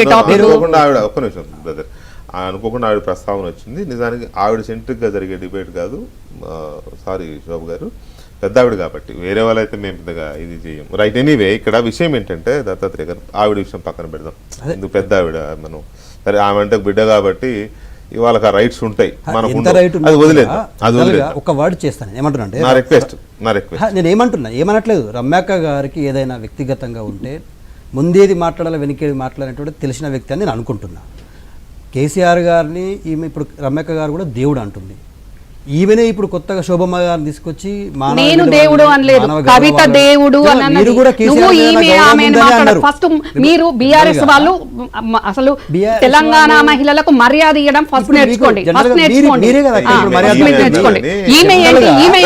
అనుకోకుండా ఆవిడ ఒక్క నిమిషం బ్రదర్, అనుకోకుండా ఆవిడ ప్రస్తావన వచ్చింది. నిజానికి ఆవిడ సెంట్రిక్ గా జరిగే డిబేట్ కాదు, సారీ శోభ గారు, పెద్ద ఆవిడ కాబట్టి, వేరే వాళ్ళైతే మేము పెద్దగా ఇది చేయం. రైట్, ఎనీవే ఇక్కడ విషయం ఏంటంటే దత్తాత్రేయ గారు, ఆవిడ విషయం పక్కన పెడదాం, ఎందుకు పెద్ద ఆవిడ, మనం సరే ఆమె అంటే బిడ్డ కాబట్టి వాళ్ళకి ఆ రైట్స్ ఉంటాయి, మనకు అది వదిలేదు. ఒక వర్డ్ చేస్తాను, ఏమంటున్నా నా రిక్వెస్ట్ నేను ఏమనట్లేదు. రమ్యాక్క గారికి ఏదైనా వ్యక్తిగతంగా ఉంటే ముందేది మాట్లాడాలి వెనకేది మాట్లాడేటువంటి తెలిసిన వ్యక్తి అని నేను అనుకుంటున్నా. కేసీఆర్ గారిని ఈమె ఇప్పుడు రమ్యాక్క గారు కూడా దేవుడు అంటుంది. ఈమెనే ఇప్పుడు కొత్తగా శోభమ్మ గారిని తీసుకొచ్చి నేను దేవుడు అనలేదు, కవిత దేవుడు అన్నది. ఫస్ట్ మీరు బీఆర్ఎస్ వాళ్ళు అసలు తెలంగాణ మహిళలకు మర్యాద ఇవ్వడం ఫస్ట్ నేర్చుకోండి. ఈమె ఏంటి, ఈమె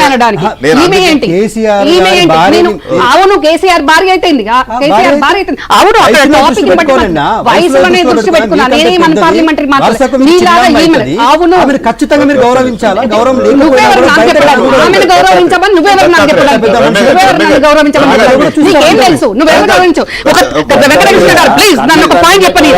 అనడానికి ఈమె ఏంటి, ఈమె ఏంటి? నేను అవును కేసీఆర్ భార్య అయిపోయింది, కేసీఆర్ భార్య అయిపోయింది. అవును అక్కడ టాపిక్ వయసులోనే దృష్టి పెట్టుకున్నా, నేనేమన్నా పార్లమెంటరీ మాట్లాడాలి. అవును ఖచ్చితంగా మీరు గౌరవించాలా, గౌరవం గౌరవించమని నువ్వెవరు నాకు చెప్పడానికి, గౌరవించమని నీకేం తెలుసు, నువ్వెవరు గౌరవించు. వెంకటకృష్ణ గారు ప్లీజ్ నన్ను ఒక పాయింట్ చెప్పండి.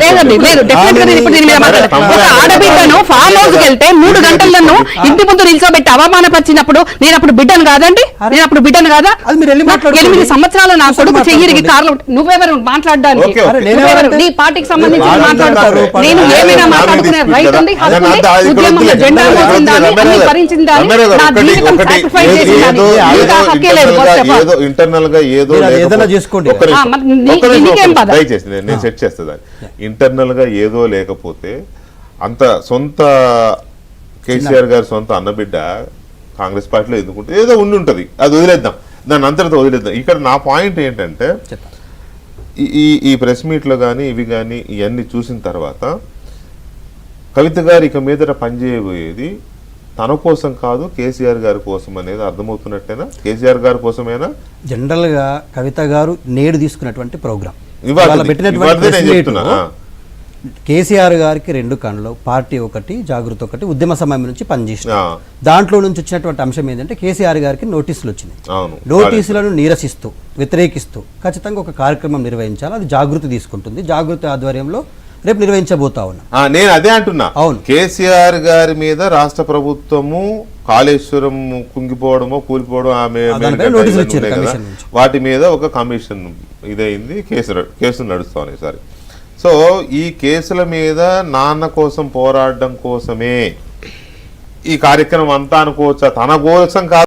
లేదండి లేదు, డెఫినెట్ గా నేను ఇప్పుడు దీని మీద మాట్లాడతాను. ఒక ఆడబిడ్డను ఫామ్ హౌస్ కి వెళ్తే 3 గంటలను ఇంటి ముందు నిల్చోబెట్టి అవమానపరిచినప్పుడు నేను అప్పుడు బిడ్డను కాదండి, నేను అప్పుడు బిడ్డను కాదా? 8 సంవత్సరాలు నా కొడుకు చెయ్యిరికి కార్లు, నువ్వెవరు మాట్లాడడానికి, నీ పార్టీకి సంబంధించి మాట్లాడతారు. నేను ఏమైనా మాట్లాడుకునే రైట్ ఉంది, ఇంటర్నల్ గా ఏదో నేను సెట్ చేస్తా. ఇంటర్నల్ గా ఏదో లేకపోతే అంత సొంత కేసీఆర్ గారి సొంత అన్నబిడ్డ కాంగ్రెస్ పార్టీలో ఎందుకుంటే ఏదో ఉండి, అది వదిలేద్దాం, దాన్ని అంతటితో వదిలేద్దాం. ఇక్కడ నా పాయింట్ ఏంటంటే ఈ ప్రెస్ మీట్లో కానీ ఇవి కానీ ఇవన్నీ చూసిన తర్వాత కవిత గారు ఇక మీదట పనిచేయబోయేది తన కోసం కాదు, కేసీఆర్ గారి కోసం అనేది అర్థమవుతున్నట్టేనా? కేసీఆర్ గారి కోసమేనా? జనరల్ గా కవిత గారు నేడు తీసుకున్నటువంటి ప్రోగ్రామ్ కేసీఆర్ గారికి 2 కళ్ళు, పార్టీ ఒకటి, జాగృతి ఒకటి, ఉద్యమ సమయం నుంచి పనిచేసిన దాంట్లో నుంచి వచ్చినటువంటి అంశం ఏంటంటే కేసీఆర్ గారికి నోటీసులు వచ్చినాయి. నోటీసులను నిరసిస్తూ వ్యతిరేకిస్తూ ఖచ్చితంగా ఒక కార్యక్రమం నిర్వహించాలి, అది జాగృతి తీసుకుంటుంది. జాగృతి ఆధ్వర్యంలో రేపు నిర్వహించబోతా ఉన్నా. నేను అదే అంటున్నా, అవును కేసీఆర్ గారి మీద రాష్ట్ర ప్రభుత్వము కాళేశ్వరం కుంగిపోవడమో కూలిపోవడం ఆమె వాటి మీద ఒక కమిషన్ ఇదైంది, కేసులు నడుస్తాయి. సరే, సో ఈ కేసుల మీద నాన్న కోసం పోరాడడం కోసమే ఈ కార్యక్రమం అంతా అనుకోవచ్చా? తన కోసం కాదు.